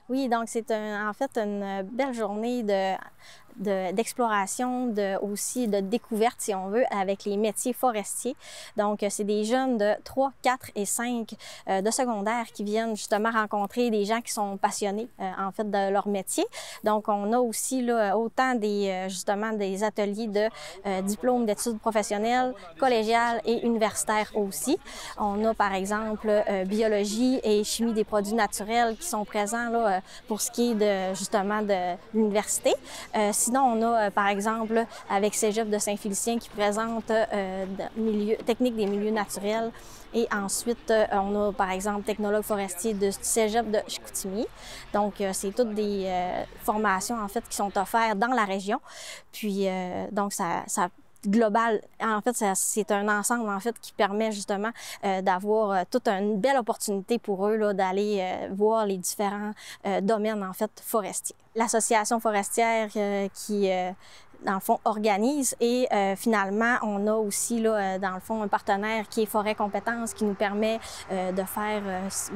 Oui, donc c'est en fait une belle journée d'exploration, aussi de découverte, si on veut, avec les métiers forestiers. Donc, c'est des jeunes de 3, 4 et 5 de secondaire qui viennent justement rencontrer des gens qui sont passionnés, en fait, de leur métier. Donc, on a aussi là, autant justement des ateliers de diplôme d'études professionnelles, collégiales et universitaires aussi. On a, par exemple, biologie et chimie des produits naturels qui sont présents là, pour ce qui est justement de l'université. Sinon, on a, par exemple, avec Cégep de Saint-Félicien qui présente technique des milieux naturels. Et ensuite, on a, par exemple, technologue forestier de Cégep de Chicoutimi. Donc, c'est toutes des formations, en fait, qui sont offertes dans la région. Puis, donc, ça global. En fait, c'est un ensemble en fait qui permet justement d'avoir toute une belle opportunité pour eux là, d'aller voir les différents domaines en fait forestiers. L'association forestière qui dans le fond, organise. Et finalement, on a aussi, là, dans le fond, un partenaire qui est Forêt Compétences qui nous permet de faire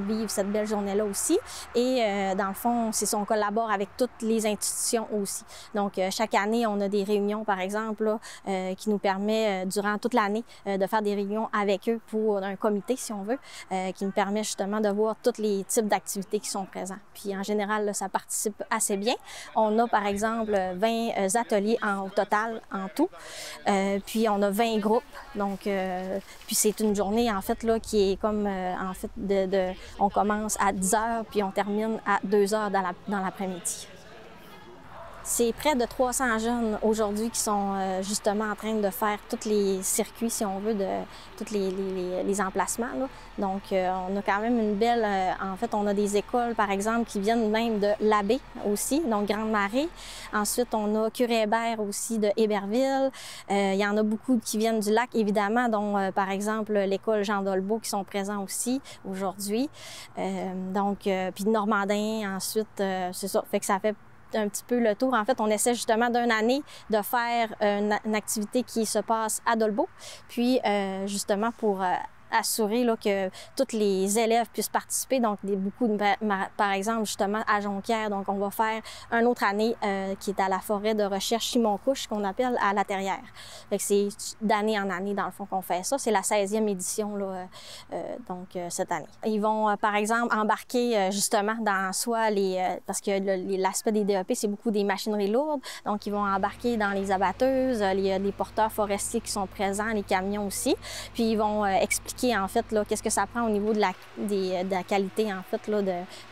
vivre cette belle journée-là aussi. Et dans le fond, c'est ça, on collabore avec toutes les institutions aussi. Donc, chaque année, on a des réunions, par exemple, là, qui nous permet, durant toute l'année, de faire des réunions avec eux pour un comité, si on veut, qui nous permet justement de voir tous les types d'activités qui sont présents. Puis, en général, là, ça participe assez bien. On a, par exemple, 20 ateliers au total, en tout. Puis on a 20 groupes. Donc, puis c'est une journée, en fait, là, qui est comme, en fait, on commence à 10 heures, puis on termine à 2 heures dans l'après-midi. C'est près de 300 jeunes aujourd'hui qui sont justement en train de faire tous les circuits, si on veut, de tous les emplacements, là. Donc, on a quand même une belle... en fait, on a des écoles, par exemple, qui viennent même de l'Abbé aussi, donc Grande-Marée. Ensuite, on a Curé-Hébert aussi de Héberville. Il y en a beaucoup qui viennent du lac, évidemment, dont, par exemple, l'école Jean Dolbeau qui sont présents aussi aujourd'hui. Donc, puis de Normandin, ensuite, c'est ça. Fait que ça fait un petit peu le tour. En fait, on essaie justement d'une année de faire une activité qui se passe à Dolbeau, puis justement pour assurer là, que tous les élèves puissent participer. Donc, par exemple, justement, à Jonquière, donc on va faire une autre année qui est à la forêt de recherche Simon-Couche, qu'on appelle à La Terrière. Fait que c'est d'année en année, dans le fond, qu'on fait ça. C'est la 16e édition, là, donc, cette année. Ils vont, par exemple, embarquer justement dans soit parce que l'aspect des DEP, c'est beaucoup des machineries lourdes. Donc, ils vont embarquer dans les abatteuses, les porteurs forestiers qui sont présents, les camions aussi. Puis, ils vont expliquer en fait, là, qu'est-ce que ça prend au niveau de la qualité, en fait, là,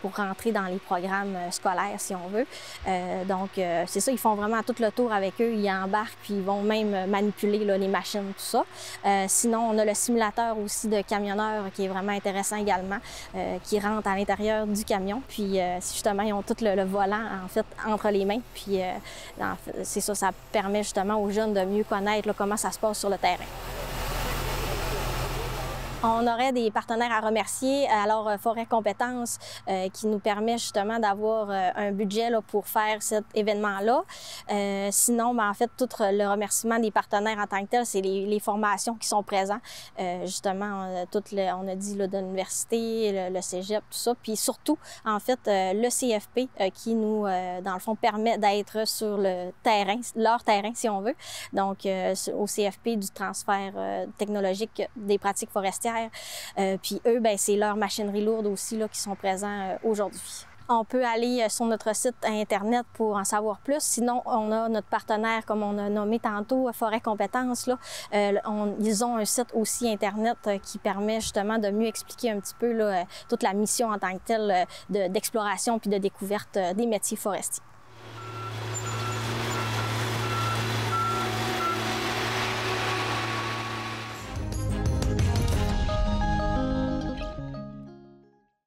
pour rentrer dans les programmes scolaires, si on veut. Donc, c'est ça, ils font vraiment tout le tour avec eux, ils embarquent, puis ils vont même manipuler là, les machines, tout ça. Sinon, on a le simulateur aussi de camionneur qui est vraiment intéressant également, qui rentre à l'intérieur du camion, puis justement, ils ont tout le volant, en fait, entre les mains, puis c'est ça, ça permet justement aux jeunes de mieux connaître là, comment ça se passe sur le terrain. On aurait des partenaires à remercier, alors Forêt Compétences qui nous permet justement d'avoir un budget là, pour faire cet événement-là. Sinon, en fait, tout le remerciement des partenaires en tant que tel, c'est les formations qui sont présentes. Justement, on a dit là, de l'université, le cégep, tout ça. Puis surtout, en fait, le CFP qui nous, dans le fond, permet d'être sur le terrain, leur terrain, si on veut. Donc, au CFP du transfert technologique des pratiques forestières. Puis eux, ben c'est leurs machineries lourdes aussi là, qui sont présents aujourd'hui. On peut aller sur notre site Internet pour en savoir plus. Sinon, on a notre partenaire, comme on a nommé tantôt, Forêt Compétences. Là. Ils ont un site aussi Internet qui permet justement de mieux expliquer un petit peu là, toute la mission en tant que telle d'exploration puis de découverte des métiers forestiers.